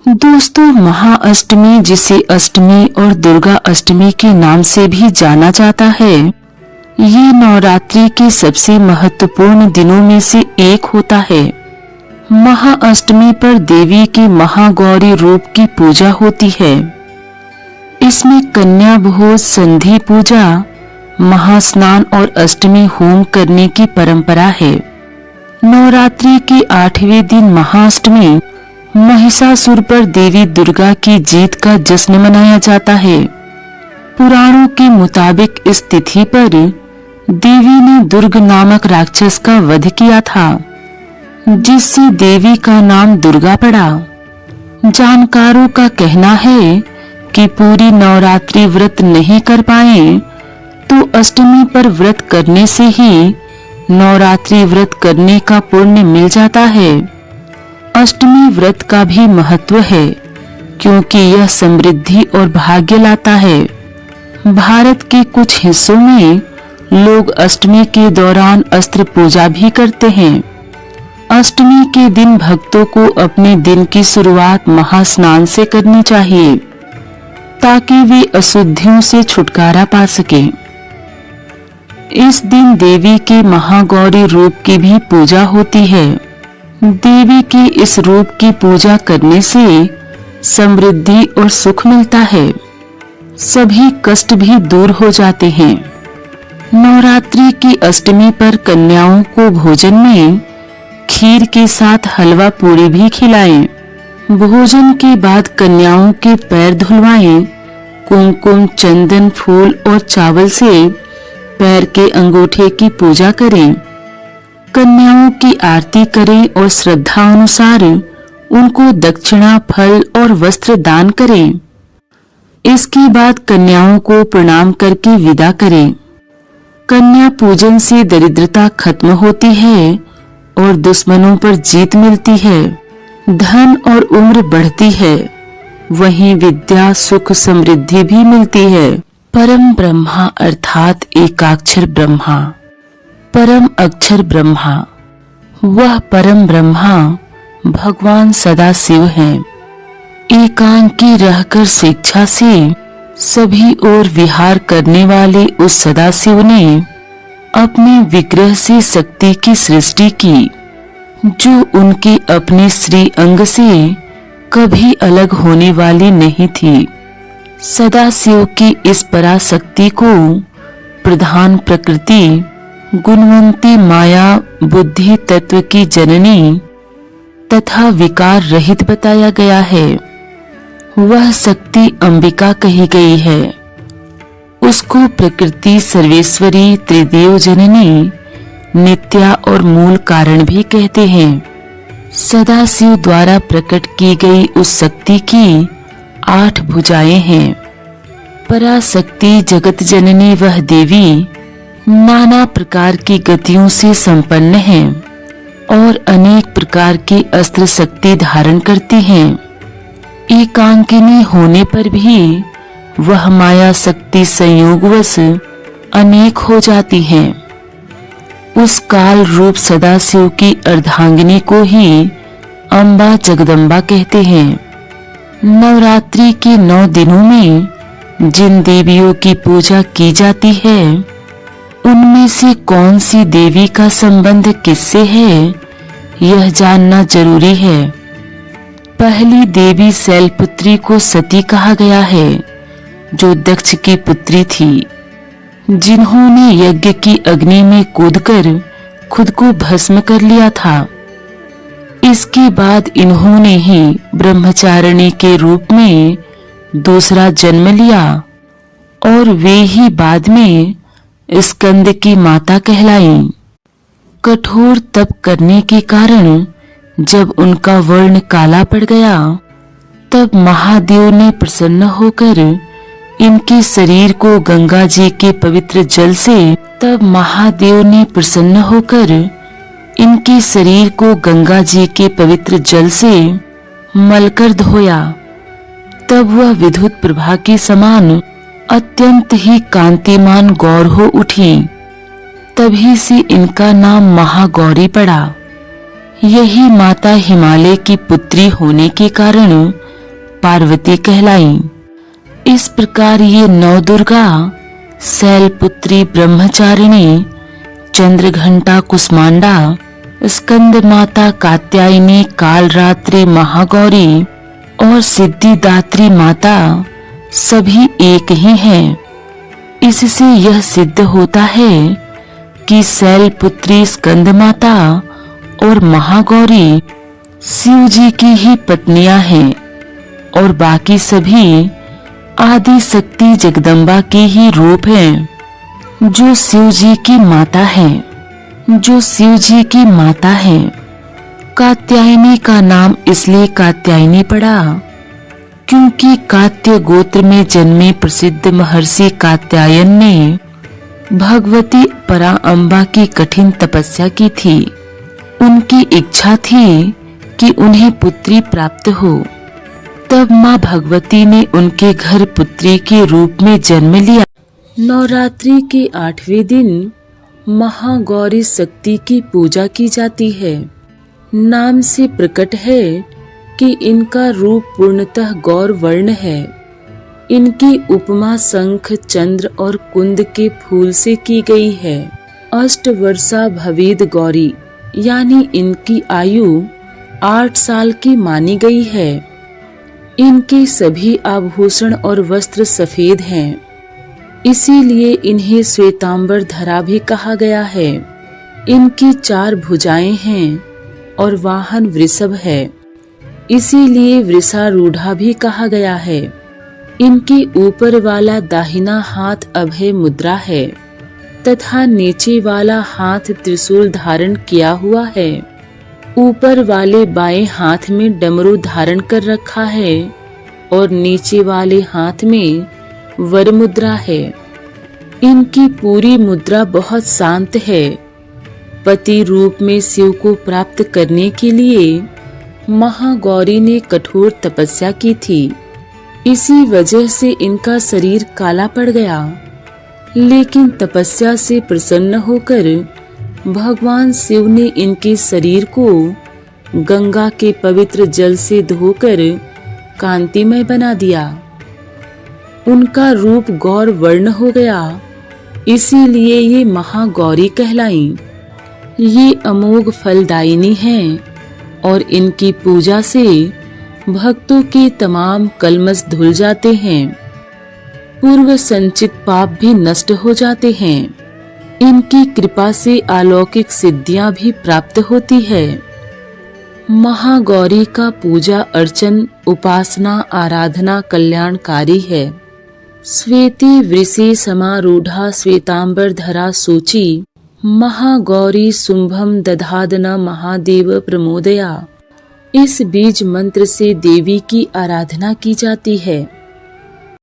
दोस्तों, महाअष्टमी, जिसे अष्टमी और दुर्गा अष्टमी के नाम से भी जाना जाता है, ये नवरात्रि के सबसे महत्वपूर्ण दिनों में से एक होता है। महाअष्टमी पर देवी के महागौरी रूप की पूजा होती है। इसमें कन्या भोज, संधि पूजा, महास्नान और अष्टमी होम करने की परंपरा है। नवरात्रि के 8वें दिन महाअष्टमी महिषासुर पर देवी दुर्गा की जीत का जश्न मनाया जाता है। पुराणों के मुताबिक इस तिथि पर देवी ने दुर्ग नामक राक्षस का वध किया था, जिससे देवी का नाम दुर्गा पड़ा। जानकारों का कहना है कि पूरी नवरात्रि व्रत नहीं कर पाए तो अष्टमी पर व्रत करने से ही नवरात्रि व्रत करने का पुण्य मिल जाता है। अष्टमी व्रत का भी महत्व है, क्योंकि यह समृद्धि और भाग्य लाता है। भारत के कुछ हिस्सों में लोग अष्टमी के दौरान अस्त्र पूजा भी करते हैं। अष्टमी के दिन भक्तों को अपने दिन की शुरुआत महास्नान से करनी चाहिए, ताकि वे अशुद्धियों से छुटकारा पा सकें। इस दिन देवी के महागौरी रूप की भी पूजा होती है। देवी के इस रूप की पूजा करने से समृद्धि और सुख मिलता है। सभी कष्ट भी दूर हो जाते हैं। नवरात्रि की अष्टमी पर कन्याओं को भोजन में खीर के साथ हलवा पूरी भी खिलाएं। भोजन के बाद कन्याओं के पैर धुलवाएं। कुमकुम, चंदन, फूल और चावल से पैर के अंगूठे की पूजा करें। कन्याओं की आरती करें और श्रद्धा अनुसार उनको दक्षिणा, फल और वस्त्र दान करें। इसके बाद कन्याओं को प्रणाम करके विदा करें। कन्या पूजन से दरिद्रता खत्म होती है और दुश्मनों पर जीत मिलती है। धन और उम्र बढ़ती है, वहीं विद्या, सुख, समृद्धि भी मिलती है। परम ब्रह्मा अर्थात एकाक्षर ब्रह्मा, परम अक्षर ब्रह्मा, वह परम ब्रह्मा भगवान सदाशिव हैं। एकांकी रहकर स्वेच्छा से सभी ओर विहार करने वाले उस सदाशिव ने अपने विग्रह से शक्ति की सृष्टि की, जो उनके अपने श्री अंग से कभी अलग होने वाली नहीं थी। सदाशिव की इस पराशक्ति को प्रधान प्रकृति, गुणवंती माया, बुद्धि तत्व की जननी तथा विकार रहित बताया गया है। वह शक्ति अंबिका कही गई है। उसको प्रकृति, सर्वेश्वरी, त्रिदेव जननी, नित्या और मूल कारण भी कहते हैं। सदाशिव द्वारा प्रकट की गई उस शक्ति की 8 भुजाएं हैं। पराशक्ति, जगत जननी वह देवी नाना प्रकार की गतियों से संपन्न है और अनेक प्रकार की अस्त्र शक्ति धारण करती हैं। एकांकिनी होने पर भी वह माया शक्ति संयोगवश अनेक हो जाती हैं। उस काल रूप सदाशिव की अर्धांगिनी को ही अम्बा, जगदम्बा कहते हैं। नवरात्रि के 9 दिनों में जिन देवियों की पूजा की जाती है, उनमें से कौन सी देवी का संबंध किससे है, यह जानना जरूरी है। पहली देवी शैलपुत्री को सती कहा गया है, जो दक्ष की पुत्री थी, जिन्होंने यज्ञ की अग्नि में कूदकर खुद को भस्म कर लिया था। इसके बाद इन्होंने ही ब्रह्मचारिणी के रूप में दूसरा जन्म लिया और वे ही बाद में स्कंद की माता कहलाईं। कठोर तप करने के कारण जब उनका वर्ण काला पड़ गया, तब महादेव ने प्रसन्न होकर इनके शरीर को गंगा जी के पवित्र जल से इनके शरीर को गंगा जी के पवित्र जल से मलकर धोया। तब वह विद्युत प्रभा के समान अत्यंत ही कांतिमान गौर हो उठी। तभी से इनका नाम महागौरी पड़ा। यही माता हिमालय की पुत्री होने के कारण पार्वती कहलाई। इस प्रकार ये नौ दुर्गा शैलपुत्री ब्रह्मचारिणी, चंद्रघंटा कुष्मांडा, स्कंद माता कात्यायनी, कालरात्रि महागौरी और सिद्धिदात्री माता सभी एक ही हैं। इससे यह सिद्ध होता है कि शैलपुत्री, स्कंद माता और महागौरी शिव जी की ही पत्नियां हैं और बाकी सभी आदि शक्ति जगदम्बा के ही रूप हैं, जो शिव जी की माता हैं। कात्यायनी का नाम इसलिए कात्यायनी पड़ा क्योंकि कात्य गोत्र में जन्मे प्रसिद्ध महर्षि कात्यायन ने भगवती पराअंबा की कठिन तपस्या की थी। उनकी इच्छा थी कि उन्हें पुत्री प्राप्त हो। तब माँ भगवती ने उनके घर पुत्री के रूप में जन्म लिया। नवरात्रि के 8वें दिन महागौरी शक्ति की पूजा की जाती है। नाम से प्रकट है कि इनका रूप पूर्णतः गौर वर्ण है। इनकी उपमा शंख, चंद्र और कुंद के फूल से की गई है। अष्टवर्षा भवेद गौरी यानी इनकी आयु 8 साल की मानी गई है। इनके सभी आभूषण और वस्त्र सफेद हैं, इसीलिए इन्हें श्वेतांबर धरा भी कहा गया है। इनकी 4 भुजाएं हैं और वाहन वृषभ है, इसीलिए वृषारूढ़ा भी कहा गया है। इनके ऊपर वाला दाहिना हाथ अभय मुद्रा है तथा नीचे वाला हाथ त्रिशूल धारण किया हुआ है। ऊपर वाले बाएं हाथ में डमरू धारण कर रखा है और नीचे वाले हाथ में वर मुद्रा है। इनकी पूरी मुद्रा बहुत शांत है। पति रूप में शिव को प्राप्त करने के लिए महागौरी ने कठोर तपस्या की थी। इसी वजह से इनका शरीर काला पड़ गया। लेकिन तपस्या से प्रसन्न होकर भगवान शिव ने इनके शरीर को गंगा के पवित्र जल से धोकर कांतिमय बना दिया। उनका रूप गौर वर्ण हो गया, इसीलिए ये महागौरी कहलाईं। ये अमोघ फलदायिनी हैं और इनकी पूजा से भक्तों के तमाम कलमश धुल जाते हैं। पूर्व संचित पाप भी नष्ट हो जाते हैं। इनकी कृपा से अलौकिक सिद्धियां भी प्राप्त होती है। महागौरी का पूजा अर्चन, उपासना, आराधना कल्याणकारी है। श्वेते वृषे समारूढ़ा श्वेतांबर धरा सूची, महागौरी शुंभम दधादना महादेव प्रमोदया। इस बीज मंत्र से देवी की आराधना की जाती है।